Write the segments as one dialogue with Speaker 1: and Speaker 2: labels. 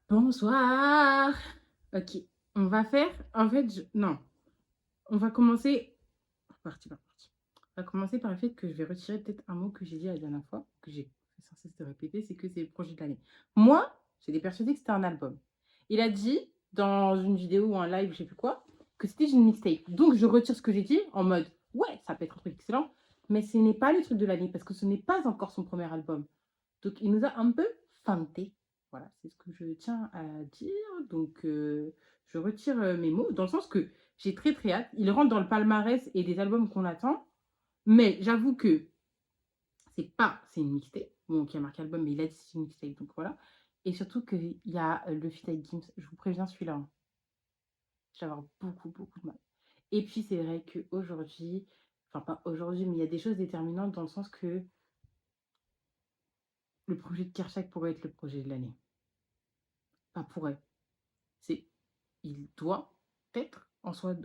Speaker 1: Bonsoir. Ok, on va faire. En fait, non. On va commencer. Parti. On va commencer par le fait que je vais retirer peut-être un mot que j'ai dit la dernière fois, que j'ai fait sans cesse de répéter, c'est que c'est le projet de l'année. Moi, j'étais persuadée que c'était un album. Il a dit dans une vidéo ou un live, je sais plus quoi, que c'était une mixtape. Donc je retire ce que j'ai dit en mode ouais, ça peut être un truc excellent, mais ce n'est pas le truc de l'année parce que ce n'est pas encore son premier album. Donc il nous a un peu fanté. Voilà, c'est ce que je tiens à dire. Donc je retire mes mots dans le sens que j'ai très très hâte. Il rentre dans le palmarès et des albums qu'on attend. Mais j'avoue que c'est une mixtape. Bon, qui a marqué album, mais il a dit c'est une mixtape, donc voilà. Et surtout qu'il y a le feat avec Gims. Je vous préviens, celui-là, hein, je vais avoir beaucoup de mal. Et puis c'est vrai qu'aujourd'hui, enfin pas aujourd'hui, mais il y a des choses déterminantes dans le sens que le projet de Kershak pourrait être le projet de l'année. Pas pourrait. C'est il doit être en soi.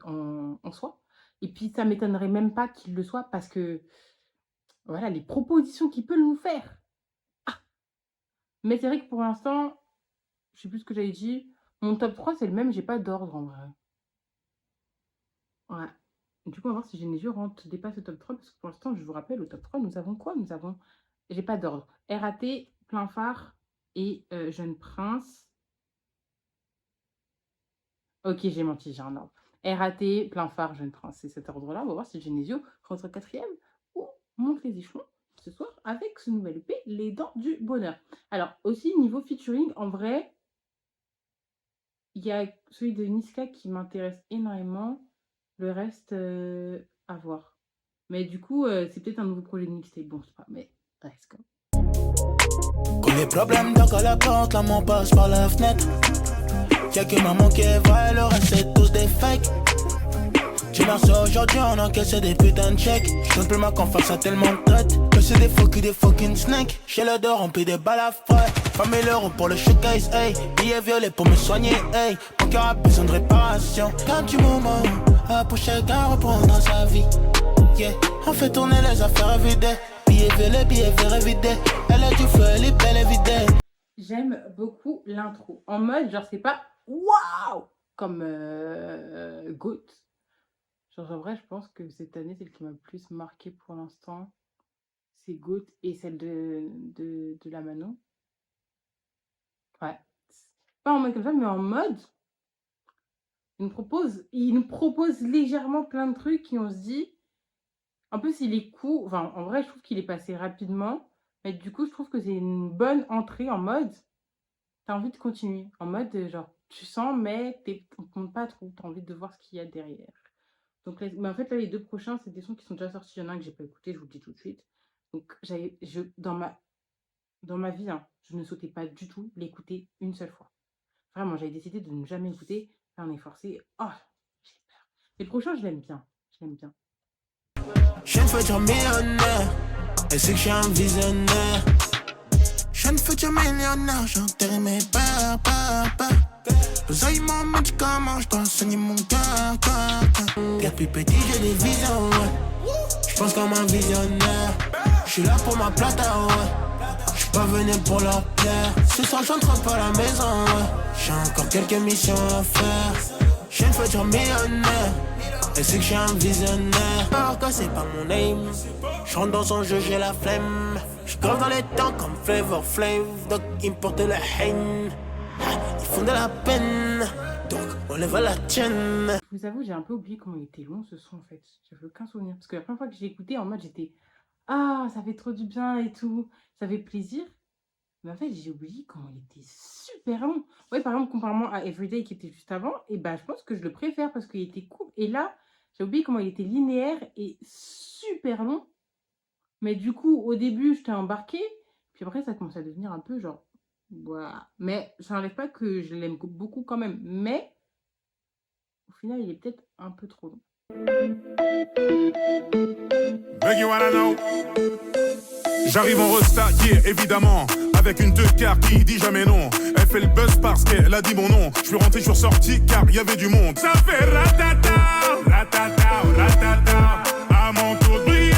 Speaker 1: Et puis ça m'étonnerait même pas qu'il le soit parce que voilà les propositions qu'il peut nous faire. Ah. Mais c'est vrai que pour l'instant, je sais plus ce que j'avais dit. Mon top 3, c'est le même, j'ai pas d'ordre en vrai. Ouais. Du coup, on va voir si Genesio rentre, dépasse le top 3, parce que pour l'instant, je vous rappelle, au top 3, nous avons quoi? Nous avons. J'ai pas d'ordre. RAT, Plein Phare et Jeune Prince. Ok, j'ai menti, j'ai un ordre. RAT, Plein Phare, Jeune Prince. C'est cet ordre-là. On va voir si Genesio rentre quatrième ou monte les échelons ce soir avec ce nouvel EP, Les Dents du Bonheur. Alors, aussi, niveau featuring, en vrai, il y a celui de Niska qui m'intéresse énormément. Le reste, à voir. Mais du coup, c'est peut-être un nouveau projet de mixtape. Bon, je sais pas, mais let's go.
Speaker 2: Quand les problèmes donc à la porte, la main passe par la fenêtre. Y'a que maman qui voit, le reste c'est tous des fakes. Tu lances aujourd'hui, on encaisse des putains de chèques. J'donne plus ma confiance à tellement de traite. Que c'est des fucking snakes. J'ai l'odeur, on paye des balles à frais. Famille l'euro pour le showcase, hey. Billets violets pour me soigner, hey. Mon cœur a besoin de réparation. Quand tu moment, pour chacun reprendre sa vie. Yeah, on fait tourner les affaires évidées. Billets verts évidés. Elle a du feu, elle est belle évidée.
Speaker 1: J'aime beaucoup l'intro. En mode, genre, c'est pas waouh comme Goat. Genre, en vrai, je pense que cette année, celle qui m'a le plus marqué pour l'instant, c'est Goat et celle de la Mano. Ouais. Pas en mode comme ça, mais en mode. Il nous propose légèrement plein de trucs et on se dit. En plus, il est cool. Enfin, en vrai, je trouve qu'il est passé rapidement. Mais du coup, je trouve que c'est une bonne entrée en mode. T'as envie de continuer. En mode, genre, tu sens, mais on compte pas trop. T'as envie de voir ce qu'il y a derrière. Donc, mais en fait, là, les deux prochains, c'est des sons qui sont déjà sortis. Il y en a un que j'ai pas écouté, je vous le dis tout de suite. Donc, dans ma vie, hein, je ne souhaitais pas du tout l'écouter une seule fois. Vraiment, j'avais décidé de ne jamais écouter. Là, on est forcé. Oh, j'ai peur. Et le prochain, je l'aime bien. Je l'aime bien.
Speaker 2: Je ne futur millionnaire, et c'est que je suis un visionnaire. Je ne futur millionnaire, j'enterre mes peurs. Besoin de mon médicament, je dois soigner mon cœur. Depuis petit, j'ai des visions, ouais. Je pense comme un visionnaire. Je suis là pour ma plata, ouais. Je suis pas venu pour leur plaire. Ce soir, j'entre pas à la maison, ouais. J'ai encore quelques missions à faire. Je ne futur millionnaire. Et c'est que je suis un visionnaire. Alors que c'est pas mon aim. Je rentre dans son jeu, j'ai la flemme. Je grave dans les temps comme Flavor Flav. Donc ils me portent la haine. Ils font de la peine. Donc on lève la tienne.
Speaker 1: Je vous avoue, j'ai un peu oublié comment il était long ce son en fait. J'avais aucun souvenir. Parce que la première fois que j'ai écouté, en mode j'étais ah, ça fait trop du bien et tout. Ça fait plaisir. Mais en fait, j'ai oublié comment il était super long. Ouais, par exemple, comparément à Everyday qui était juste avant, et bah, je pense que je le préfère parce qu'il était court. Et là, j'ai oublié comment il était linéaire et super long. Mais du coup, au début, j'étais embarquée. Puis après, ça commence à devenir un peu genre. Voilà. Mais ça n'enlève pas que je l'aime beaucoup quand même. Mais au final, il est peut-être un peu trop long.
Speaker 3: Buggy wanna know. J'arrive en resta, yeah, évidemment. Avec une deux quarts qui dit jamais non. Elle fait le buzz parce qu'elle a dit mon nom. Je suis rentré, je suis ressorti car il y avait du monde. Ça fait ratata, ratata, ratata. À mon tour de briller.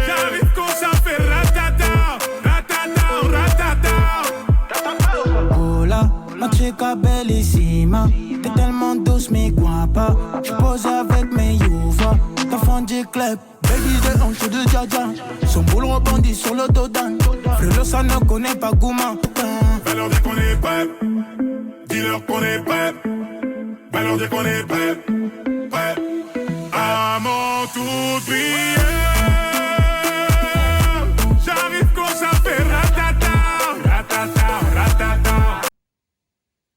Speaker 3: J'arrive quand ça fait ratata, ratata, ratata.
Speaker 2: personne ne connaît pas Gouma.
Speaker 3: Va leur dire qu'on est prêt. Dis-leur qu'on est prêt. Va leur dire qu'on est prêt. Prêt. À mon tout prière. J'arrive quand ça fait ratata. Ratata, ratata.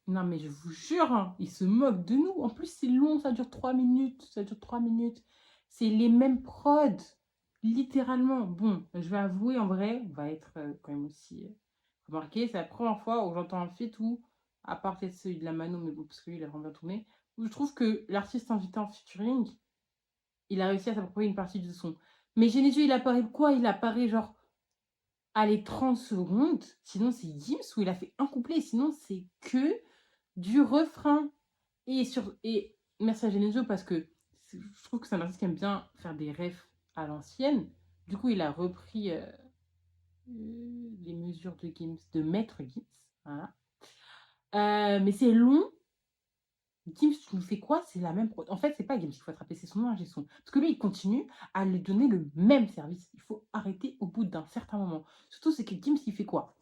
Speaker 1: Non, mais je vous jure, hein, ils se moquent de nous. En plus, c'est long, ça dure 3 minutes. Ça dure 3 minutes. C'est les mêmes prods. Littéralement. Bon, je vais avouer, en vrai, on va être quand même aussi remarqué. C'est la première fois où j'entends un feat où, à part peut-être celui de la Mano, mais bon, parce que lui, il a vraiment bien tourné, où je trouve que l'artiste invité en featuring, il a réussi à s'approprier une partie du son. Mais Genesio, il apparaît quoi? Il apparaît genre, allez, 30 secondes. Sinon, c'est Gims où il a fait un couplet. Sinon, c'est que du refrain. Et merci à Genesio parce que je trouve que c'est un artiste qui aime bien faire des refs à l'ancienne. Du coup, il a repris les mesures de Gims, de Maître Gims. Voilà. Mais c'est long. Gims, tu nous fais quoi? C'est la même prod. En fait, c'est pas Gims qu'il faut attraper, c'est son ingé son. Parce que lui, il continue à lui donner le même service. Il faut arrêter au bout d'un certain moment. Surtout, c'est que Gims, il fait quoi?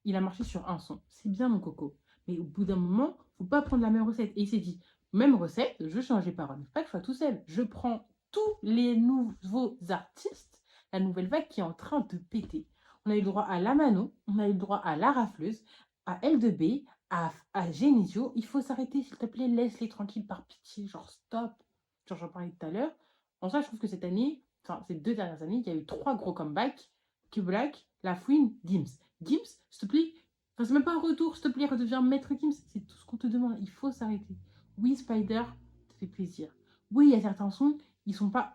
Speaker 1: Il a marché sur un son. C'est bien, mon coco. Mais au bout d'un moment, faut pas prendre la même recette. Et il s'est dit, même recette, je change les paroles. Il faut pas que je sois tout seul. Je prends tous les nouveaux artistes, la nouvelle vague qui est en train de péter. On a eu le droit à la Mano, on a eu le droit à la Rafleuse, à L2B, à Genesio. Il faut s'arrêter, s'il te plaît, laisse-les tranquilles par pitié, genre stop. Genre j'en parlais tout à l'heure. En ça, je trouve que cette année, enfin ces 2 dernières années, il y a eu 3 gros comebacks. Q-Black, La Fouine, Gims. Gims, s'il te plaît, enfin, c'est même pas un retour, s'il te plaît, redeviens Maître Gims. C'est tout ce qu'on te demande, il faut s'arrêter. Oui, Spider, ça fait plaisir. Oui, il y a certains sons, ils sont pas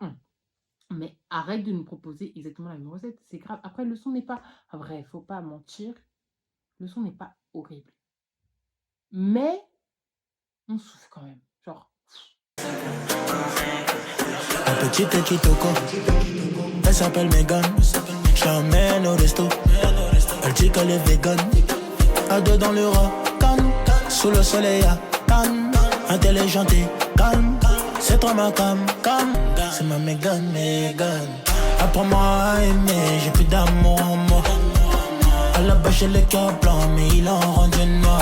Speaker 1: mais arrête de nous proposer exactement la même recette, c'est grave. Après, le son n'est pas vrai, faut pas mentir. Le son n'est pas horrible. Mais on souffle quand même. Genre.
Speaker 2: La petite Kitoko, elle s'appelle Megan. Je l'emmène au resto. Elle dit qu'elle est vegan. À 2 dans le Rocan. Sous le soleil à Cannes. Intelligente et calme. C'est toi ma cam. C'est ma Megan. Apprends-moi à aimer, j'ai plus d'amour en moi. À la base j'ai le cœur blanc, mais il en rend du noir.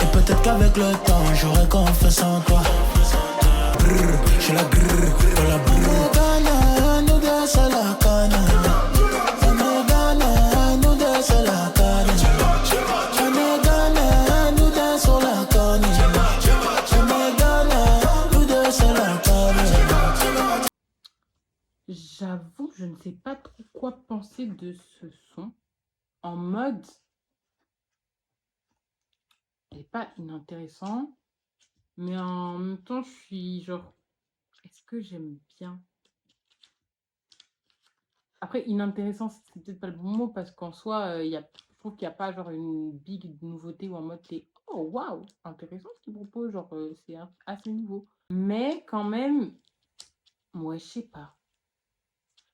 Speaker 2: Et peut-être qu'avec le temps, j'aurai confiance en toi. Brrr, j'ai la grrr, dans la brrr. Nous deux c'est la canne. Nous deux c'est la canne. Nous deux sur la canne. Nous deux c'est la canne.
Speaker 1: J'avoue que je ne sais pas trop quoi penser de ce son. En mode, il n'est pas inintéressant, mais en même temps, je suis genre, est-ce que j'aime bien? Après, inintéressant, c'est peut-être pas le bon mot, parce qu'en soi, je trouve qu'il n'y a pas genre une big nouveauté ou en mode, t'es, oh waouh, intéressant ce qu'il propose, genre, c'est assez nouveau. Mais quand même, moi, je sais pas.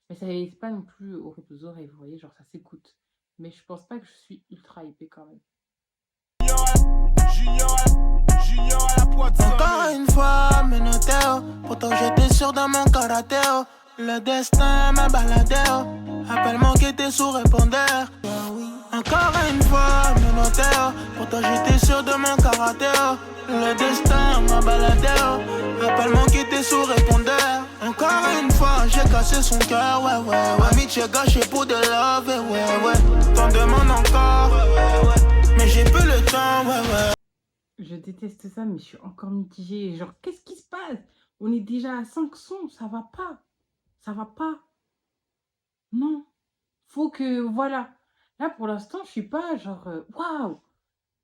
Speaker 1: Mais ça n'est pas non plus horrible aux oreilles, vous voyez, genre ça s'écoute. Mais je pense pas que je suis ultra hypée quand même.
Speaker 2: Junior à la poitrine. Encore une fois, menoteo. Pourtant j'étais sûr dans mon karatéo. Le destin m'a baladé. Appelle-moi qui était sous répondeur. Encore une fois, menoteo. Pourtant j'étais sûr de mon karatéo. Le destin m'a baladé. Appelle-moi qui était sous répondeur. Encore une fois, j'ai cassé son cœur, ouais. Amitié gâchée pour de love, ouais. T'en demandes encore, ouais. Mais j'ai peu le temps, ouais.
Speaker 1: Je déteste ça, mais je suis encore mitigée. Genre, qu'est-ce qui se passe? On est déjà à 5 sons, ça va pas. Ça va pas. Non. Faut que, voilà. Là, pour l'instant, je suis pas genre, waouh.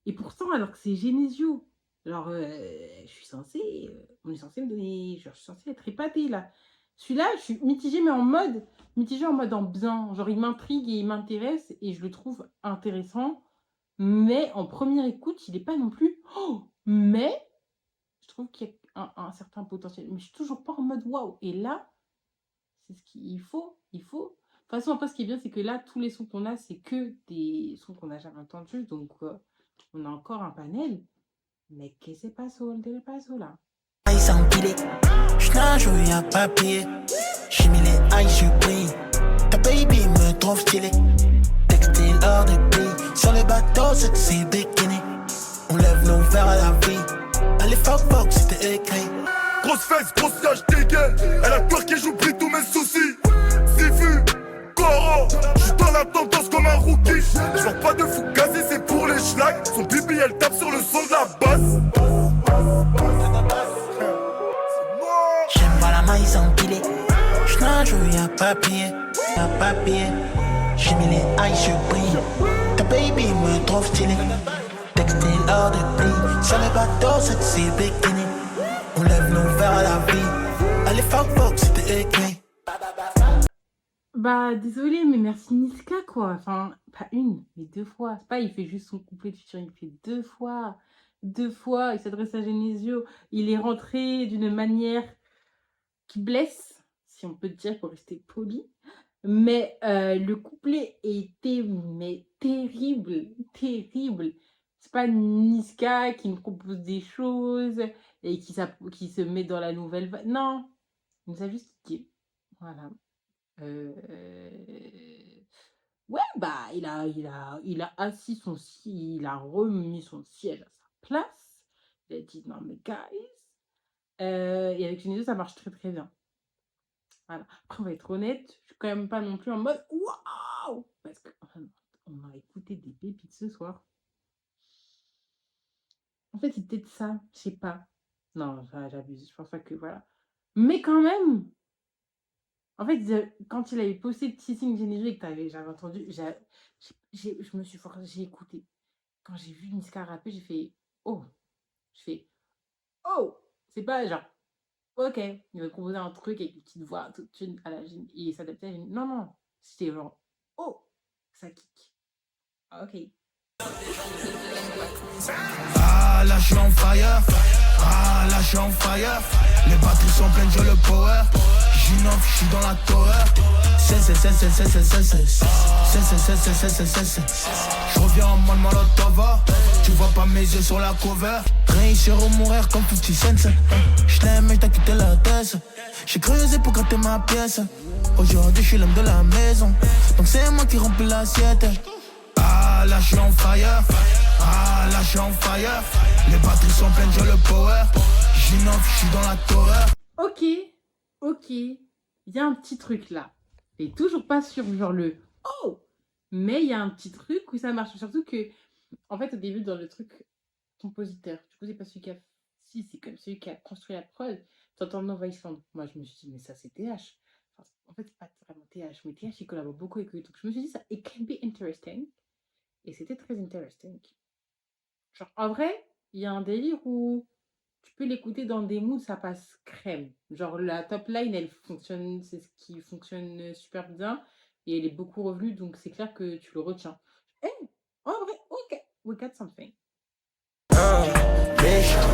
Speaker 1: Et pourtant, alors que c'est Genesio. Genre, on est censé me donner, genre, je suis censée être épatée, là. Celui-là, je suis mitigée, mais en mode en bien. Genre, il m'intrigue et il m'intéresse, et je le trouve intéressant. Mais en première écoute, il n'est pas non plus... Oh, mais je trouve qu'il y a un certain potentiel. Mais je suis toujours pas en mode waouh. Et là, c'est ce qu'il faut. De toute façon, après, ce qui est bien, c'est que là, tous les sons qu'on a, c'est que des sons qu'on n'a jamais entendus. Donc, on a encore un panel. Mais que c'est pas ça, le passo là.
Speaker 2: Aïe s'empiler, j'nage où y'a papier. J'ai mis les eyes, je brille. Ta baby me trouve stylé. Dès textile hors de prix. Sur les bateaux, sexy bikini. On lève nos verres à la vie. Allez, fuck, c'était écrit.
Speaker 3: Grosse fesse, grosse yage, dégaine. Elle a twerké, j'oublie tous mes soucis. Sifu, Coro, j'suis dans la tendance comme un rookie. J'vends pas de fou gazé, c'est pour les schlags. Son bibi, elle tape sur le son de la basse.
Speaker 2: J'aime voir la maïs empilée. J'nage où y'a papier, J'ai mis les eyes sur brille. Ta baby me trouve stylé. Textile hors de prix. Sur les bateaux, sexy bikini. On lève nos verres à la vie. Allez, fuck, c'était écrit.
Speaker 1: Bah, désolé, mais merci Niska, quoi. Enfin, pas une, mais 2 fois. C'est pas, il fait juste son couplet de featuring, il fait 2 fois. 2 fois, il s'adresse à Genesio. Il est rentré d'une manière qui blesse, si on peut dire, pour rester poli. Mais le couplet était mais terrible. C'est pas Niska qui me propose des choses et qui se met dans la nouvelle vague. Non, il nous a juste dit. Voilà. Ouais, bah, il a assis son ciel, il a remis son ciel à sa place. Il a dit non, mais guys. Et avec Genesio, ça marche très très bien. Voilà. Après, on va être honnête, je suis quand même pas non plus en mode waouh! Parce qu'on a écouté des pépites ce soir. En fait, c'est peut-être ça, je sais pas. Non, j'abuse, je pense pas que voilà. Mais quand même, en fait, quand il avait posté Tissing Genesio et que j'avais entendu, je me suis forcée, j'ai écouté. Quand j'ai vu Niska rapper, j'ai fait oh! Oh! C'est pas genre ok, il va proposer un truc avec une petite voix toute une à la gym et s'adapter à une. Non, c'était genre oh! Ça kick. Ok.
Speaker 2: Ah là j'suis en fire. Ah là j'suis en fire. Les batteries sont pleines, j'ai le power. J'innove, j'suis dans la tower. J'reviens en mode molotov. Tu vois pas mes yeux sur la cover. Réussir ou mourir comme 50 cents. J't'aime mais j't'ai quitté la tête. J'ai creusé pour gratter ma pièce. Aujourd'hui j'suis l'homme de la maison. Donc c'est moi qui remplis l'assiette. Ah là j'suis en fire. Ah là j'suis en fire. Les batteries sont pleines, j'ai le power. J'innove, j'suis dans la tower.
Speaker 1: Ok. Il y a un petit truc là. Et toujours pas sur genre le oh! Mais il y a un petit truc où ça marche. Surtout que, en fait, au début, dans le truc compositeur, du coup, c'est pas celui qui a. Si, c'est comme celui qui a construit la prod. T'entends Nova Island. Moi, je me suis dit, mais ça, c'est TH. Enfin, en fait, c'est pas vraiment TH, mais TH, il collabore beaucoup avec eux. Donc, je me suis dit, ça, it can be interesting. Et c'était très interesting. Genre, en vrai, il y a un délire où tu peux l'écouter dans des moods, ça passe crème. Genre, la top line, elle fonctionne, c'est ce qui fonctionne super bien. Et elle est beaucoup revenue, donc c'est clair que tu le retiens. Eh, en vrai, ok, we got something.
Speaker 2: Méchant,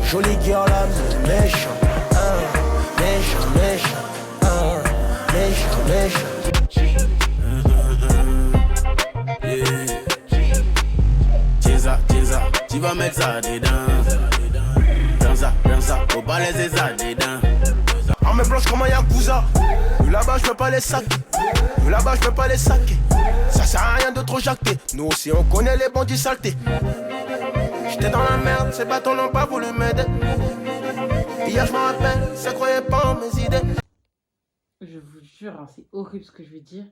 Speaker 2: Jolie girl, là, méchant. Méchant. Tu vas mettre ça dedans. Dans ça, faut pas laisser ça dedans. Arme blanche comme un yakuza. De là-bas, je peux pas les saquer. Ça sert à rien de trop jacter. Nous aussi, on connaît les bandits saletés. J'étais dans la merde, ces bâtons n'ont pas voulu m'aider. Hier, je me rappelle, ça croyait pas en mes idées.
Speaker 1: Je vous jure, hein, c'est horrible ce que je veux dire.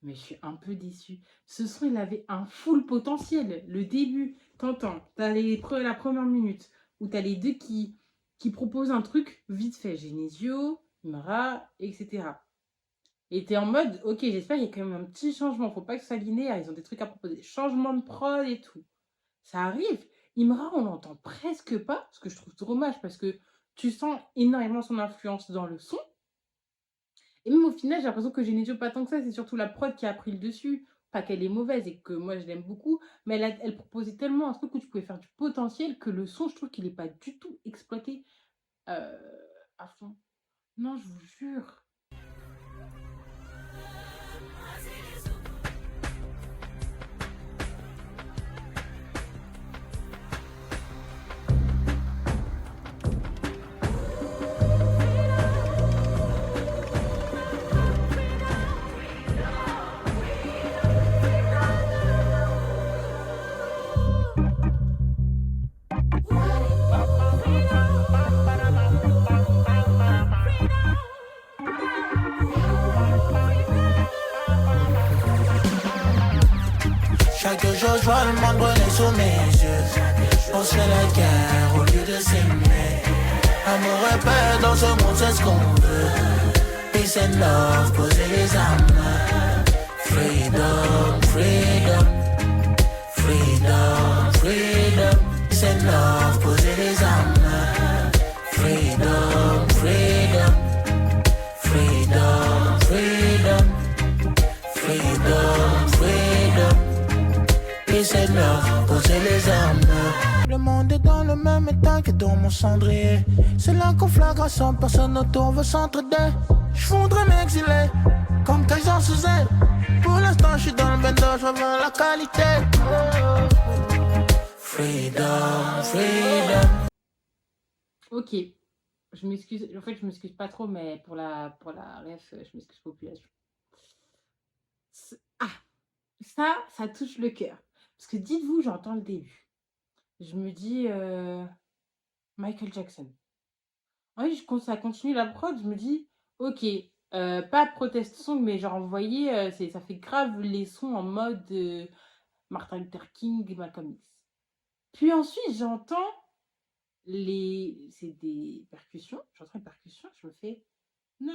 Speaker 1: Mais je suis un peu déçue. Ce son, il avait un full potentiel. Le début, t'entends, t'as la première minute où t'as les deux qui proposent un truc vite fait. Genesio, Imra, etc. Et t'es en mode, ok, j'espère qu'il y a quand même un petit changement. Faut pas que ce soit linéaire. Ils ont des trucs à proposer. Changement de prod et tout. Ça arrive. Imra, on l'entend presque pas. Ce que je trouve dommage parce que tu sens énormément son influence dans le son. Et même au final, j'ai l'impression que Genesio, pas tant que ça, c'est surtout la prod qui a pris le dessus. Pas qu'elle est mauvaise et que moi, je l'aime beaucoup, mais elle proposait tellement un truc où tu pouvais faire du potentiel que le son, je trouve qu'il n'est pas du tout exploité à fond. Non, je vous jure.
Speaker 2: Chaque jour je vois le monde brûler sous mes yeux. On se fait la guerre au lieu de s'aimer. Amour et paix dans ce monde c'est ce qu'on veut. Peace and love, poser les armes. Freedom, freedom. Freedom, freedom. Peace and love, poser les armes. Freedom, freedom. Freedom, freedom. Freedom, freedom. Peace and love, poser les armes. Le monde est dans le même état que dans mon cendrier. C'est la conflagration, personne autour veut s'entraider. Je voudrais m'exiler, comme Kaiser Soze. Pour l'instant, je suis dans le bendo, je veux voir la qualité. Freedom, freedom.
Speaker 1: Ok, je m'excuse. En fait, je m'excuse pas trop, mais pour la ref, je m'excuse population. Ah, ça touche le cœur. Parce que dites-vous, j'entends le début. Je me dis Michael Jackson. Oui, ça continue la prod. Je me dis, ok, pas protest song, mais genre, vous voyez, ça fait grave les sons en mode Martin Luther King, Malcolm X. Puis ensuite, j'entends c'est des percussions. J'entends les percussions, je me fais, non.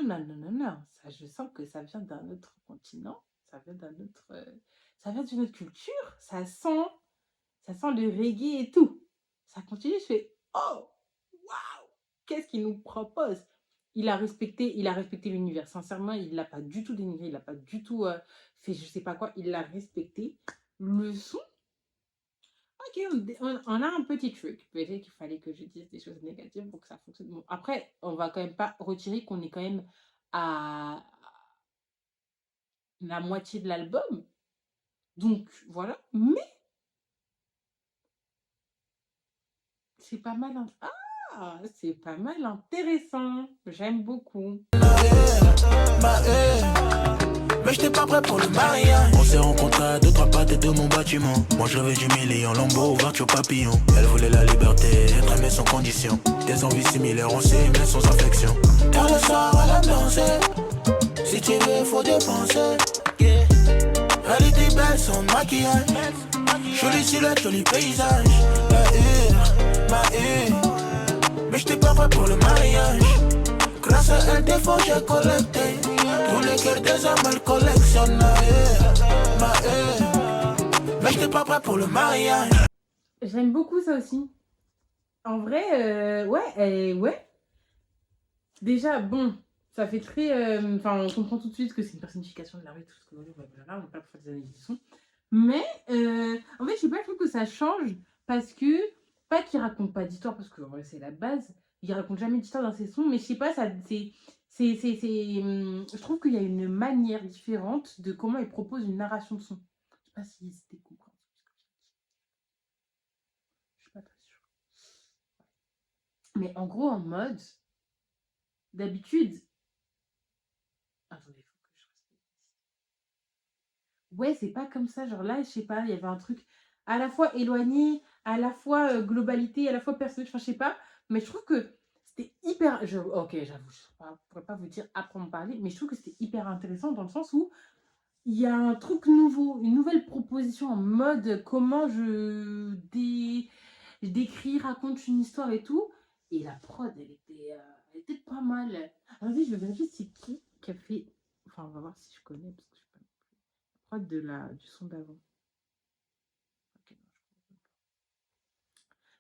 Speaker 1: Ça, je sens que ça vient d'un autre continent. Ça vient d'une autre culture. Ça sent le reggae et tout. Ça continue, je fais, oh, waouh, qu'est-ce qu'il nous propose? Il a respecté l'univers. Sincèrement, il l'a pas du tout dénigré, il l'a pas du tout fait je sais pas quoi. Il l'a respecté. Le son, ok, on a un petit truc. Peut-être qu'il fallait que je dise des choses négatives pour que ça fonctionne. Bon, après, on va quand même pas retirer qu'on est quand même à la moitié de l'album. Donc, voilà. Mais c'est pas mal. C'est pas mal intéressant. J'aime beaucoup.
Speaker 2: Mais j'étais pas prêt pour le mariage. On s'est rencontrés à 2-3 pattes de mon bâtiment. Moi je rêvais du million, Lambeau, voiture papillon. Elle voulait la liberté, être aimée sans condition. Des envies similaires, on s'aimait sans affection. Tard le soir, elle a dansé. Si tu veux, faut dépenser. Yeah. Elle était belle sans maquillage. Jolie silhouette, joli paysage. Ma mais j'étais pas prêt pour le mariage. Grâce à elle, des fois j'ai collecté. Tous les cœurs des hommes, elle collectionne. Mais j'étais pas prêt pour le mariage.
Speaker 1: J'aime beaucoup ça aussi. En vrai, ouais. Déjà, bon, ça fait très... Enfin, on comprend tout de suite que c'est une personnification de la rue, tout ce que vous voulez, on n'est pas pour faire des analyses de son. Mais, en fait, je sais pas, je trouve que ça change parce que... Pas qu'il raconte pas d'histoire, parce que c'est la base. Il raconte jamais d'histoire dans ses sons, mais je sais pas, je trouve qu'il y a une manière différente de comment il propose une narration de son. Je sais pas si c'était compréhensible. Je suis pas très sûre. Mais en gros, en mode, d'habitude... Attendez, il faut que je respecte. Ouais, c'est pas comme ça. Genre là, je sais pas, il y avait un truc à la fois éloigné, à la fois globalité, à la fois personnage, enfin je sais pas, mais je trouve que c'était hyper... Ok, j'avoue, je ne pourrais pas vous dire après en parler, mais je trouve que c'était hyper intéressant dans le sens où il y a un truc nouveau, une nouvelle proposition en mode comment je décris, raconte une histoire et tout, et la prod, elle était pas mal. Attendez, je vais vérifier c'est qui a fait... Enfin, on va voir si je connais, parce que je sais pas. La prod du son d'avant.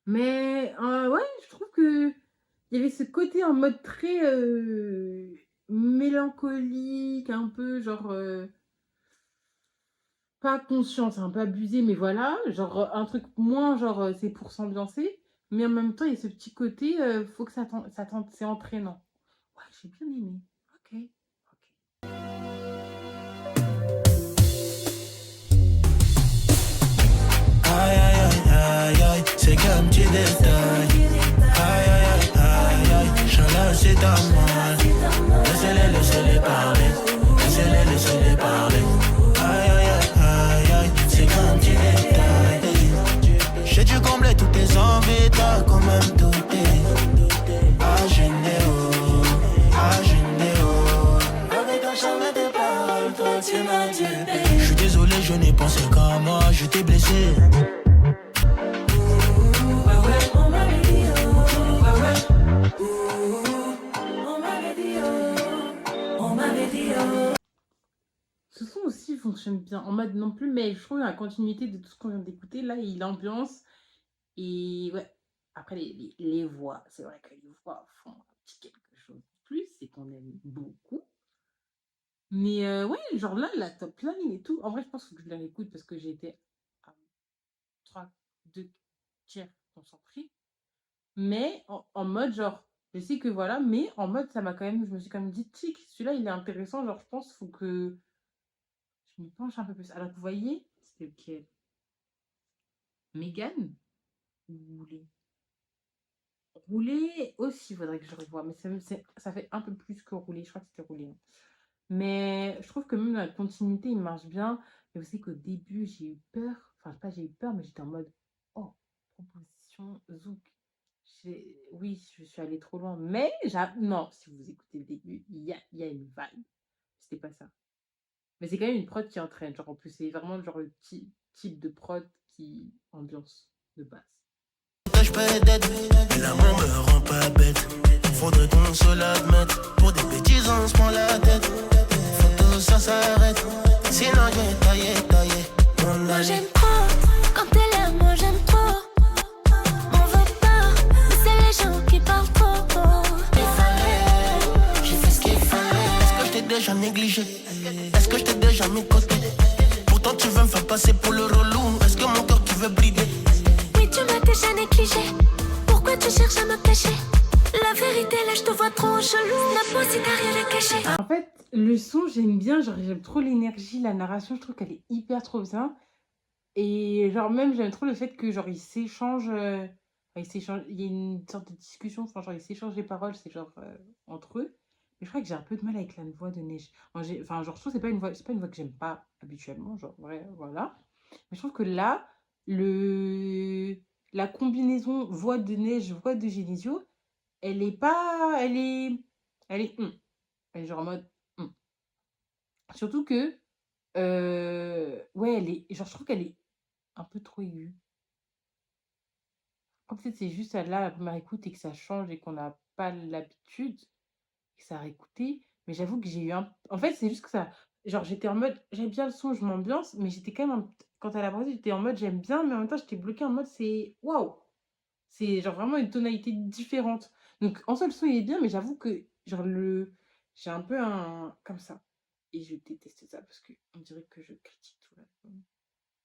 Speaker 1: Mais ouais, je trouve que il y avait ce côté en mode très mélancolique, un peu genre pas conscient, c'est un peu abusé, mais voilà, genre un truc moins genre c'est pour s'ambiancer, mais en même temps il y a ce petit côté, faut que ça c'est entraînant. Ouais, j'ai bien aimé. Ok.
Speaker 2: Aïe aïe aïe aïe aïe, c'est qu'un petit détail. Aïe aïe aïe aïe aïe, Chala c'est ta main. Laissez-les parler. Laissez-les parler. Aïe aïe aïe aïe, c'est qu'un petit détail. J'ai dû combler toutes tes envies, t'as quand même douté. Ah généo, avec un charme de parole, toi tu m'as tué. Je suis désolé, je n'ai pensé qu'à moi. moi je t'ai blessé.
Speaker 1: Ce son aussi fonctionne bien. En mode non plus, mais je trouve la continuité de tout ce qu'on vient d'écouter, là, il ambiance. Et ouais, après les voix, c'est vrai que les voix font un petit quelque chose de plus et qu'on aime beaucoup. Mais ouais, genre là, la top line et tout. En vrai, je pense que je la réécoute parce que j'ai été à 3, 2 tiers concentrée. Mais en mode, genre, je sais que voilà, mais en mode, ça m'a quand même, je me suis quand même dit, tic, celui-là, il est intéressant. Genre, je pense qu'il faut que je me penche un peu plus. Alors, vous voyez, c'était lequel? Megan ou Rouler? Rouler aussi, il faudrait que je revoie. Mais ça fait un peu plus que Rouler. Je crois que c'était Rouler, hein. Mais je trouve que même la continuité, il marche bien. Mais aussi qu'au début, j'ai eu peur. Enfin, pas j'ai eu peur, mais j'étais en mode, oh, proposition Zouk. Oui, je suis allée trop loin. Mais non, si vous écoutez le début, il y a une vibe. C'était pas ça. Mais c'est quand même une prod qui entraîne. Genre, en plus, c'est vraiment genre le type de prod qui ambiance de base.
Speaker 2: Je peux d'être, mais l'amour me rend pas bête. Faudrait qu'on se l'admette. Pour des bêtises, on se prend la tête. Faut que ça s'arrête. Sinon, j'ai taillé.
Speaker 4: Moi j'aime trop, quand t'es là, moi j'aime trop. M'en veux pas, mais c'est les gens qui parlent trop.
Speaker 2: Il fallait, j'ai fait ce qu'il fallait. Est-ce que je t'ai déjà négligé? Est-ce que je t'ai déjà mis de côté? Pourtant tu veux me faire passer pour le relou. Est-ce que mon cœur tu veux brider?
Speaker 4: Oui, tu m'as déjà négligé. Pourquoi tu cherches à me cacher? La vérité là, je te vois trop chelou. La peau si t'as rien à cacher.
Speaker 1: En fait, le son, j'aime bien. Genre, j'aime trop l'énergie, la narration. Je trouve qu'elle est hyper trop bien. Et genre, même, j'aime trop le fait que, genre, ils s'échangent. Il y a une sorte de discussion. Enfin, genre, ils s'échangent les paroles. C'est genre entre eux. Mais je crois que j'ai un peu de mal avec la voix de Neige. Enfin, genre, je trouve que c'est pas une voix que j'aime pas habituellement. Genre, ouais, voilà. Mais je trouve que là, la combinaison voix de Neige, voix de Genesio, elle est pas. Elle est genre en mode. Surtout que. Ouais, genre, je trouve qu'elle est un peu trop aiguë. Peut-être c'est juste là, la première écoute, et que ça change et qu'on n'a pas l'habitude, et que ça a réécouté. Mais j'avoue que j'ai eu un. En fait, c'est juste que ça. Genre, j'étais en mode, j'aime bien le son, je m'ambiance, mais j'étais quand même. Quand elle a posé, j'étais en mode, j'aime bien, mais en même temps, j'étais bloquée en mode, c'est waouh! C'est genre vraiment une tonalité différente. Donc, en soi, le son, il est bien, mais j'avoue que, genre, j'ai un peu un. Comme ça. Et je déteste ça parce que on dirait que je critique tout là.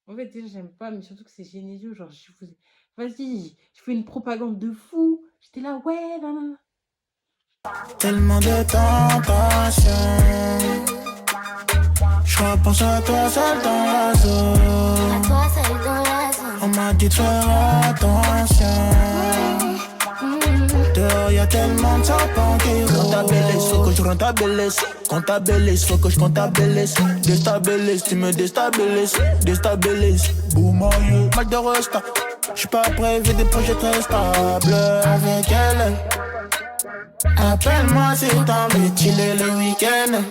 Speaker 1: En fait, déjà, j'aime pas, mais surtout que c'est Genesio. Genre, vas-y, je fais une propagande de fou. J'étais là, ouais, non, non.
Speaker 2: Tellement de tentation. Je repense à toi seul dans la zone.
Speaker 4: À toi, celle dans la zone.
Speaker 2: On m'a dit de faire attention. Dehors y'a tellement de serpents qui rôdent. Faut que je rentabilise. Comptabilise, faut que je comptabilise. Déstabilise, tu me déstabilises. Déstabilise, boum, mal de resta. J'suis pas prévu des projets très stables avec elle. Appelle-moi si t'as envie de chiller le week-end.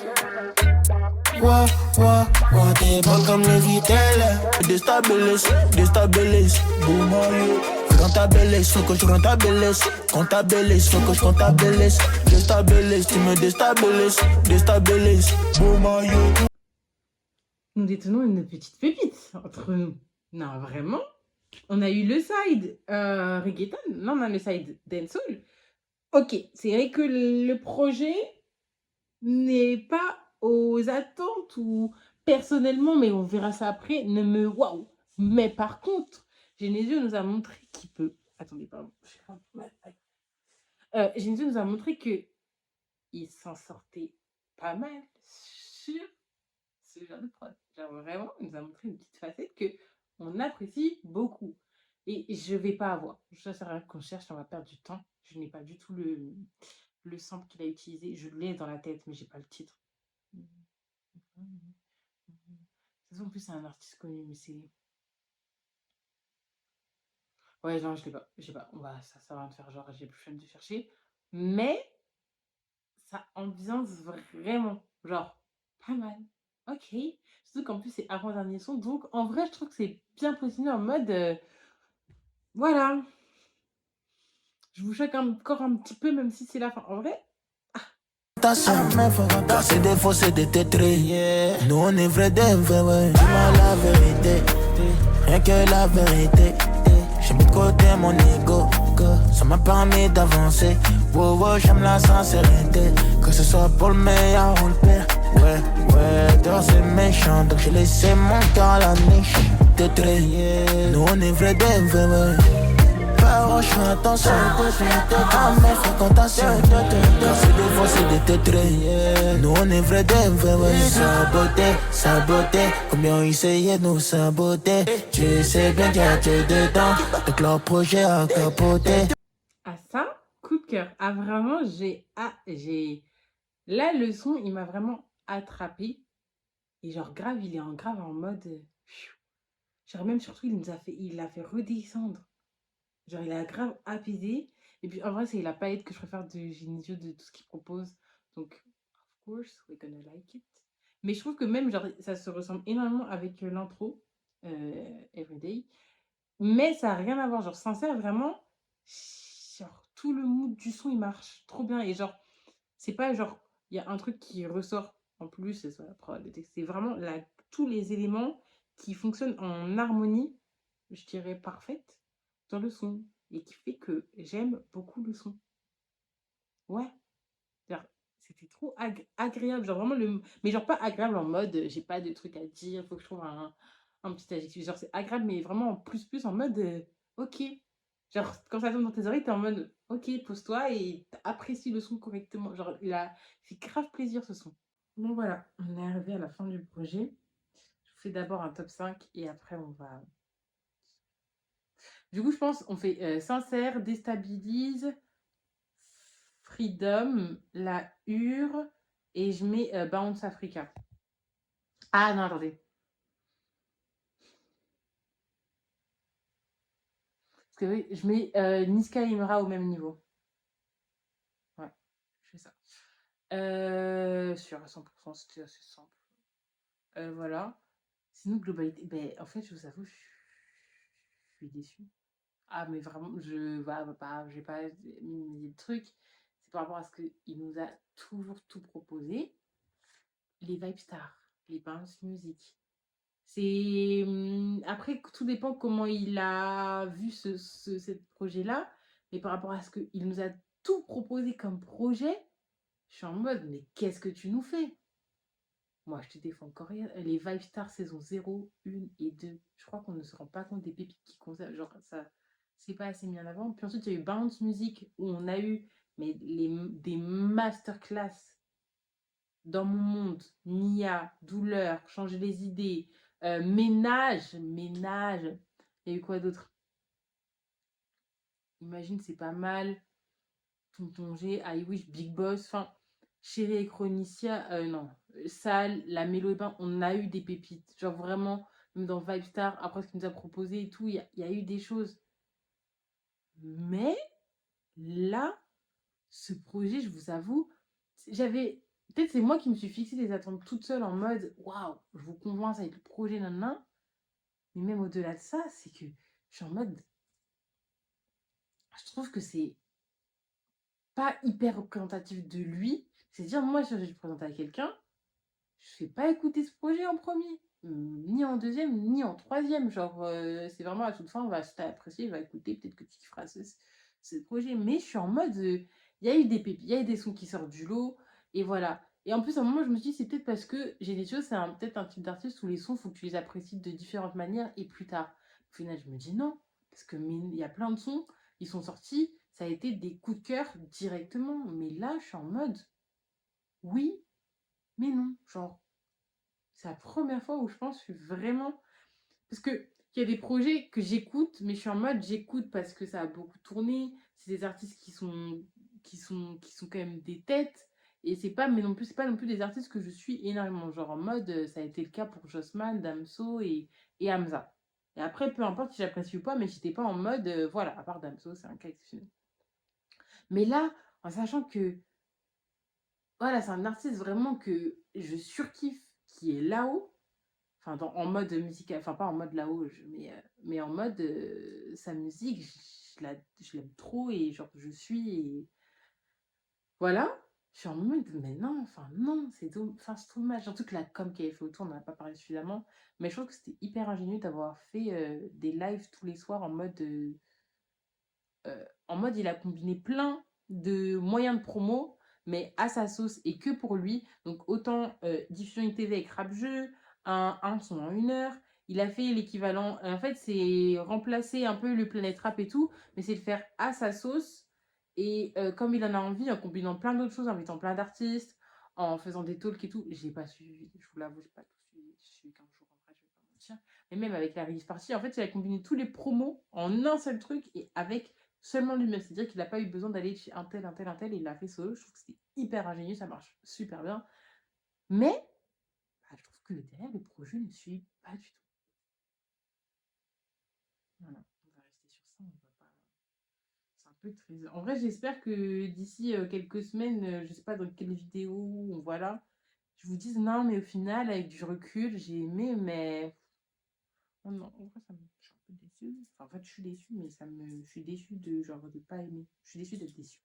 Speaker 2: Ouais, t'es bonne comme le Vitel. Déstabilise, boum, rentabilise, faut que je rentabilise. Comptabilise, faut que je comptabilise. Déstabilise, tu me déstabilise, boum,
Speaker 1: Nous détenons une petite pépite entre nous. Non, vraiment. On a eu le side reggaeton. Non, on a le side dancehall. Ok, c'est vrai que le projet n'est pas aux attentes ou personnellement, mais on verra ça après, ne me waouh. Mais par contre, Genesio nous a montré qu'il peut. Attendez, pardon. Genesio nous a montré que il s'en sortait pas mal sur ce genre de prod. Genre vraiment, il nous a montré une petite facette que on apprécie beaucoup. Et je vais pas avoir. Ça sert à rien qu'on cherche, on va perdre du temps. Je n'ai pas du tout le sample qu'il a utilisé. Je l'ai dans la tête, mais j'ai pas le titre. De toute façon, en plus, c'est un artiste connu, mais c'est. Ouais, non, je l'ai pas. Je sais pas. Ça va me faire genre, j'ai plus faim de chercher. Mais ça ambiance vraiment. Genre, pas mal. OK. Surtout qu'en plus, c'est avant-dernier son. Donc, en vrai, je trouve que c'est bien positionné en mode, voilà, je vous choque encore un petit peu, même si c'est la fin. En vrai,
Speaker 2: Mais faut car c'est des faux, c'est des tétrés. Nous on est vrais des vrais, ouais. Dis-moi la vérité, rien que la vérité. J'ai mis de côté mon ego, ça m'a permis d'avancer. Wow, wow, j'aime la sincérité, que ce soit pour le meilleur ou le pire. Ouais, dehors c'est méchant, donc j'ai laissé mon cœur à la niche. Tétré, nous on est vrais des vrais, ouais. Je fais attention, à mes fréquentations. Car c'est des faux, c'est des tétrés. Nous on est vrais des vrais, ouais. Saboté, combien ils essayaient de nous saboter. Tu sais bien qu'il y a Dieu dedans, donc leur projet a capoté.
Speaker 1: à ça, coup de cœur. Ah, vraiment, j'ai. Là, le son, il m'a vraiment attrapé. Et genre, grave, il est grave en mode. Genre, même surtout, il l'a fait redescendre. Genre, il a grave apaisé. Et puis, en vrai, c'est la palette que je préfère de Genesio, de tout ce qu'il propose. Donc, of course, we're gonna like it. Mais je trouve que même, genre, ça se ressemble énormément avec l'intro, Everyday. Mais ça n'a rien à voir. Genre, sincère, vraiment, genre, tout le mood du son, il marche trop bien. Et genre, c'est pas genre, il y a un truc qui ressort en plus, c'est soit la prod, le texte. C'est vraiment tous les éléments qui fonctionnent en harmonie, je dirais parfaite, dans le son. Et qui fait que j'aime beaucoup le son. Ouais. Genre, c'était trop agréable. Genre, vraiment, mais genre pas agréable en mode, j'ai pas de truc à dire, faut que je trouve un petit adjectif. Genre, c'est agréable, mais vraiment en plus en mode, ok. Genre, quand ça tombe dans tes oreilles, t'es en mode, ok, pose-toi et apprécie le son correctement. Genre, il a fait grave plaisir ce son. Donc voilà, on est arrivé à la fin du projet. Je vous fais d'abord un top 5 et après on va. Du coup, je pense on fait sincère, déstabilise, freedom, la hure et je mets Bounce Africa. Ah non, attendez. Parce que oui, je mets Niska et Imra au même niveau. Ouais, je fais ça. Sur à 100%, c'était assez simple. Voilà. Sinon, globalité. Ben, en fait, je vous avoue, je suis déçue. Ah, mais vraiment, j'ai pas mis de truc. C'est par rapport à ce qu'il nous a toujours tout proposé. Les Vibe Stars, les bounce music. C'est après tout dépend comment il a vu ce projet-là, mais par rapport à ce qu'il nous a tout proposé comme projet, je suis en mode mais qu'est-ce que tu nous fais? Moi, je te défends encore rien. Les Vibe Stars saison 0, 1 et 2. Je crois qu'on ne se rend pas compte des pépites qui conservent. Genre, ça, c'est pas assez mis en avant. Puis ensuite, il y a eu Bounce Music où on a eu des masterclass dans mon monde. Nia, douleur, changer les idées, ménage. Il y a eu quoi d'autre? Imagine, c'est pas mal. Tonton G, I Wish, Big Boss. Enfin, Chérie et Chronicia, non. Sal, la Mélo et Pain, on a eu des pépites. Genre vraiment, même dans Vibe Star, après ce qu'il nous a proposé et tout, il y a eu des choses. Mais là, ce projet, je vous avoue, j'avais. Peut-être c'est moi qui me suis fixé des attentes toute seule en mode waouh, je vous convainc, ça va être le projet, nan. Mais même au-delà de ça, c'est que je suis en mode. Je trouve que c'est pas hyper représentatif de lui. C'est-à-dire, moi, si je le présente à quelqu'un, je fais pas écouter ce projet en premier, ni en deuxième, ni en troisième. Genre, c'est vraiment à toute fin, on va se apprécier, il va écouter, peut-être que tu kifferas ce projet. Mais je suis en mode, il y a eu des pépites, il y a eu des sons qui sortent du lot, et voilà. Et en plus, à un moment, je me suis dit, c'est peut-être parce que j'ai des choses, c'est peut-être un type d'artiste où les sons, il faut que tu les apprécies de différentes manières et plus tard. Au final, je me dis non, parce que il y a plein de sons, ils sont sortis, ça a été des coups de cœur directement. Mais là, je suis en mode, oui, mais non. Genre, c'est la première fois où je pense que je suis vraiment. Parce qu'il y a des projets que j'écoute, mais je suis en mode j'écoute parce que ça a beaucoup tourné. C'est des artistes qui sont quand même des têtes. Et c'est pas, mais non plus, c'est pas non plus des artistes que je suis énormément. Genre en mode, ça a été le cas pour Jossman, Damso et Hamza. Et après, peu importe si j'apprécie ou pas, mais j'étais pas en mode, voilà, à part Damso, c'est un cas exceptionnel. Mais là, en sachant que, voilà, c'est un artiste vraiment que je surkiffe, qui est là-haut, enfin, en mode musical, enfin, pas en mode là-haut, mais en mode sa musique, je l'aime trop et genre, je suis. Et voilà. Je suis en mode, mais non, enfin, non, c'est dommage. Surtout que la com qui avait fait autour, on n'en a pas parlé suffisamment. Mais je trouve que c'était hyper ingénieux d'avoir fait des lives tous les soirs en mode, il a combiné plein de moyens de promo, mais à sa sauce et que pour lui. Donc, autant diffusion ITV avec rap jeu, un son en 1 heure. Il a fait l'équivalent. En fait, c'est remplacer un peu le Planète Rap et tout, mais c'est le faire à sa sauce. Et comme il en a envie, en combinant plein d'autres choses, en mettant plein d'artistes, en faisant des talks et tout. J'ai pas suivi, je vous l'avoue, j'ai pas tout suivi. Je suis 15 jours en vrai, je vais pas mentir. Mais même avec la release party, en fait, il a combiné tous les promos en un seul truc et avec seulement lui-même. C'est-à-dire qu'il n'a pas eu besoin d'aller chez un tel, un tel, un tel, et il l'a fait solo. Je trouve que c'était hyper ingénieux, ça marche super bien. Mais bah, je trouve que derrière, le projet ne suit pas du tout. Voilà, on va rester sur ça, on va pas. C'est un peu triste. En vrai, j'espère que d'ici quelques semaines, je sais pas dans quelle vidéo, voilà, je vous dise non, mais au final, avec du recul, j'ai aimé, mais oh non, en vrai, je suis un peu déçue. Enfin, en fait, je suis déçue, mais je suis déçue de genre de pas aimer. Je suis déçue d'être déçue.